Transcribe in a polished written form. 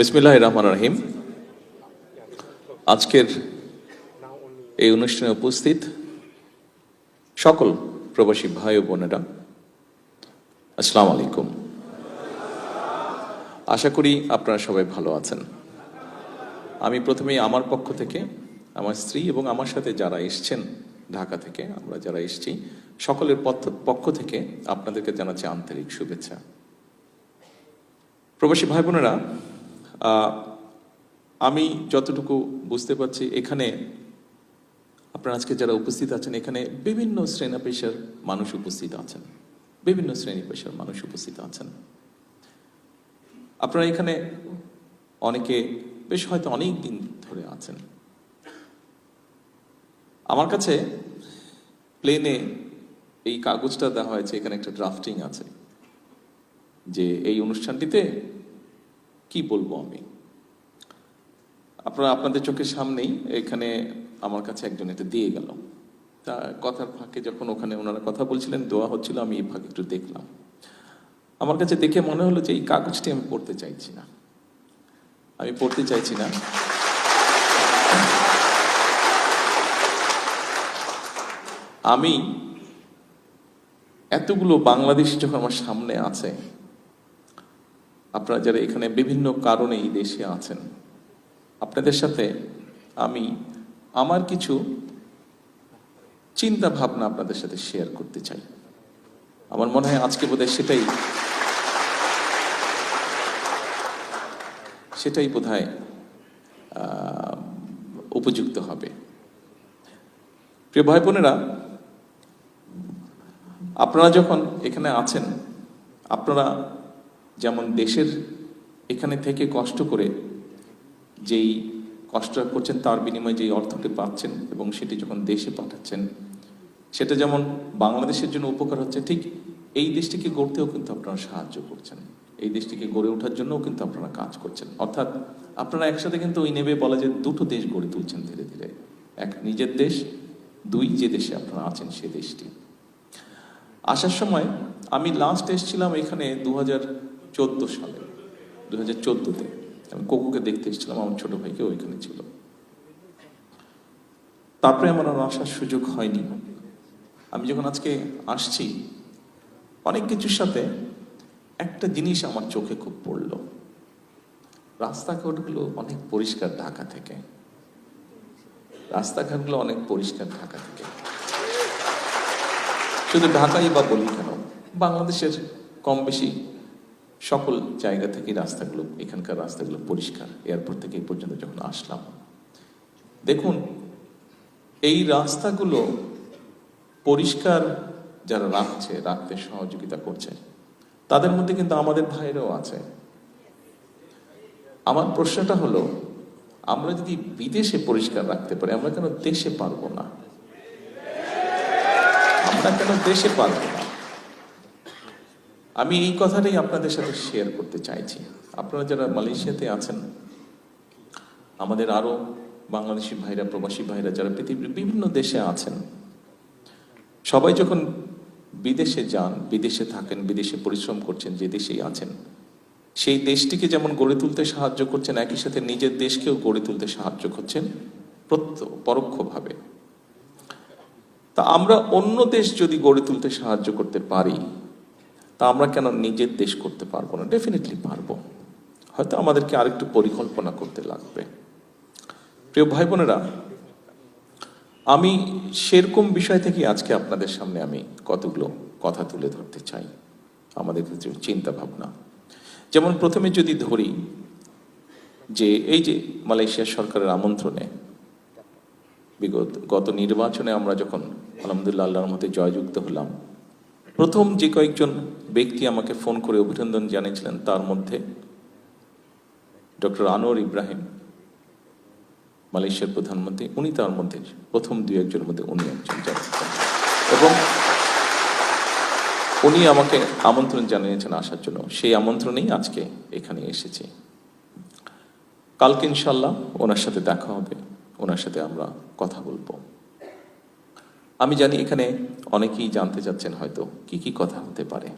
বিসমিল্লাহির রহমানির রহিম। আজকের এই অনুষ্ঠানে উপস্থিত সকল প্রবাসী ভাই ও বোনেরা, আসসালামু আলাইকুম। আশা করি আপনারা সবাই ভালো আছেন। আমি প্রথমেই আমার পক্ষ থেকে, আমার স্ত্রী এবং আমার সাথে যারা এসছেন ঢাকা থেকে, আমরা যারা এসেছি সকলের পক্ষ থেকে আপনাদেরকে জানাচ্ছি আন্তরিক শুভেচ্ছা। প্রবাসী ভাই বোনেরা, আমি যতটুকু বুঝতে পারছি এখানে আপনারা আজকে যারা উপস্থিত আছেন, এখানে বিভিন্ন শ্রেণী পেশার মানুষ উপস্থিত আছেন, বিভিন্ন শ্রেণী পেশার মানুষ উপস্থিত আছেন। আপনারা এখানে অনেকে বেশ হয়তো অনেক দিন ধরে আছেন। আমার কাছে প্লেনে এই কাগজটা দেওয়া হয়েছে, এখানে একটা ড্রাফটিং আছে যে এই অনুষ্ঠানটিতে কি বলবো আমি। আপনারা আপনাদের চোখের সামনেই এখানে আমার কাছে একজন এটা দিয়ে গেল। তা কথার ফাঁকে যখন ওখানে ওনারা কথা বলছিলেন, দোয়া হচ্ছিল, আমি এই ফাঁকে একটু দেখলাম। আমার কাছে দেখে মনে হলো যে এই কাগজটি আমি পড়তে চাইছি না, আমি পড়তে চাইছি না। আমি এতগুলো বাংলাদেশ যখন আমার সামনে আছে, আপনারা যারা এখানে বিভিন্ন কারণে এই দেশে আছেন, আপনাদের সাথে আমি আমার কিছু চিন্তা ভাবনা আপনাদের সাথে শেয়ার করতে চাই। আমার মনে হয় আজকে বোধহয় সেটাই বোধহয় উপযুক্ত হবে। প্রিয় ভাই বোনেরা, আপনারা যখন এখানে আছেন, আপনারা যেমন দেশের এখানে থেকে কষ্ট করে যেই কষ্টটা করছেন তার বিনিময়ে যেই অর্থটি পাচ্ছেন এবং সেটি যখন দেশে পাঠাচ্ছেন, সেটা যেমন বাংলাদেশের জন্য উপকার হচ্ছে, ঠিক এই দেশটিকে গড়তেও কিন্তু আপনারা সাহায্য করছেন, এই দেশটিকে গড়ে ওঠার জন্যও কিন্তু আপনারা কাজ করছেন। অর্থাৎ আপনারা একসাথে কিন্তু ওই নেবে বলা যে দুটো দেশ গড়ে তুলছেন ধীরে ধীরে। এক নিজের দেশ, দুই যে দেশে আপনারা আছেন সে দেশটি। আসার সময় আমি লাস্ট এসেছিলাম এখানে 2014 সালে, 2014-তে আমি কোকুকে দেখতে এসেছিলাম, আমার ছোট ভাইকে ওইখানে ছিল। তারপরে আমার আর আসার সুযোগ হয়নি। আমি যখন আজকে আসছি, অনেক কিছুর সাথে একটা জিনিস আমার চোখে খুব পড়লো। রাস্তাঘাটগুলো অনেক পরিষ্কার ঢাকা থেকে, রাস্তাঘাটগুলো অনেক পরিষ্কার ঢাকা থেকে। শুধু ঢাকাই বা বলি কেন, বাংলাদেশের কম বেশি সকল জায়গা থেকে রাস্তাগুলো, এখানকার রাস্তাগুলো পরিষ্কার। এয়ারপোর্ট থেকে এই পর্যন্ত যখন আসলাম, দেখুন এই রাস্তাগুলো পরিষ্কার যারা রাখতে সহযোগিতা করছে, তাদের মধ্যে কিন্তু আমাদের ভাইরাও আছে। আমার প্রশ্নটা হলো, আমরা যদি বিদেশে পরিষ্কার রাখতে পারি, আমরা কেন দেশে পারবো না? আমরা কেন দেশে পারবো না? আমি এই কথাটাই আপনাদের সাথে শেয়ার করতে চাইছি। আপনারা যারা মালয়েশিয়াতে আছেন, আমাদের আরো বাংলাদেশি ভাইরা, প্রবাসী ভাইরা যারা পৃথিবীর বিভিন্ন দেশে আছেন, সবাই যখন বিদেশে যান, বিদেশে থাকেন, বিদেশে পরিশ্রম করছেন, যে দেশেই আছেন, সেই দেশটিকে যেমন গড়ে তুলতে সাহায্য করছেন, একই সাথে নিজের দেশকেও গড়ে তুলতে সাহায্য করছেন পরোক্ষভাবে। তা আমরা অন্য দেশ যদি গড়ে তুলতে সাহায্য করতে পারি, তা আমরা কেন নিজের দেশ করতে পারবো না? ডেফিনেটলি পারবো। হয়তো আমাদেরকে আরেকটু পরিকল্পনা করতে লাগবে। প্রিয় ভাই বোনেরা, আমি সেরকম বিষয় থেকে আজকে আপনাদের সামনে আমি কতগুলো কথা তুলে ধরতে চাই, আমাদের কিছু চিন্তা ভাবনা। যেমন প্রথমে যদি ধরি যে এই যে মালয়েশিয়া সরকারের আমন্ত্রণে গত নির্বাচনে আমরা যখন আলহামদুলিল্লাহ আল্লাহর মধ্যে জয়যুক্ত হলাম, প্রথম যে কয়েকজন ব্যক্তি আমাকে ফোন করে অভিনন্দন জানিয়েছিলেন, তার মধ্যে ডক্টর আনোয়ার ইব্রাহিম, মালয়েশিয়ার প্রধানমন্ত্রী, উনি তার মধ্যে প্রথম দুই একজনের মধ্যে উনি একজন, এবং উনি আমাকে আমন্ত্রণ জানিয়েছেন আসার জন্য। সেই আমন্ত্রণেই আজকে এখানে এসেছি। কালকে ইনশাল্লাহ ওনার সাথে দেখা হবে, ওনার সাথে আমরা কথা বলবো। আমি জানি এখানে অনেকেই জানতে চাচ্ছেন হয়তো কি কি কথা হতে পারে।